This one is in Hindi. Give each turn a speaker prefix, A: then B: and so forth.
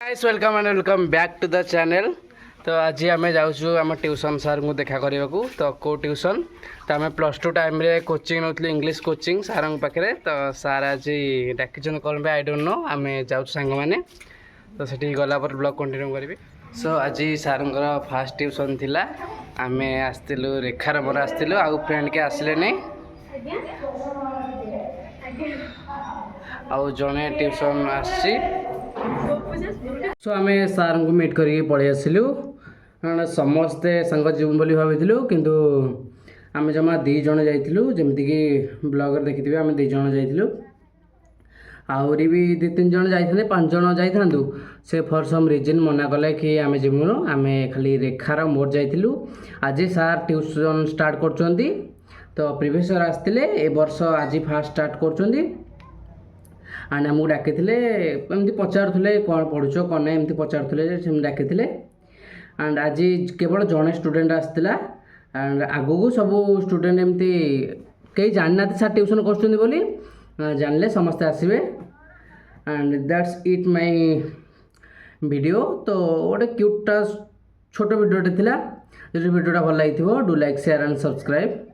A: Guys welcome and welcome back to the channel. तो आज आम जाऊँ आम ट्यूशन सार को देखा करने को। तो को ट्यूशन तो आम +2 टाइम रे कोचिंग नौलु इंग्लिश कोचिंग सार पाखे। तो सार आज डाकिन कौन पे आई डोंट नो। आम जाऊँ सांग मैंने तो सेठी गला पर ब्लॉग कंटिन्यू करी। सो आज सार फास्ट ट्यूशन थिला। आम आसलु रेखार मोर आसलु आउ फ्रेंड के आसले नहीं आउ जड़े ट्यूशन आसी। सो आम सार को मीट करके पलि आसलु समस्ते सांग जीव बोली भाई किंतु आम जमा 2 जन जाइलु जमीक ब्लॉगर देखिथे आम 2 जन जाइलु आहरी भी 2-3 जन जाइए 5 जन जाइथांतु से फॉर सम रिजन मना कले कि आम जीवनु आम खाली रेखार मोर जाइलु। आज सार ट्यूशन स्टार्ट कर तो प्रिवियस इयर आसते ए वर्ष आज फास्ट स्टार्ट कर एंड आमको डाकी एमती पचारे कौन पढ़ुच कौन ना एमती पचारे डाकी एंड आज केवल जड़े स्टूडेंट आसला एंड आगू सब स्टूडेंट एमती कई जानना सार ट्यूशन कर जानले समस्ते आसबे and that's it my video. तो गोटे क्यूटा छोट वीडियोटे थिला। जो वीडियोटा भल लगी do like share and subscribe.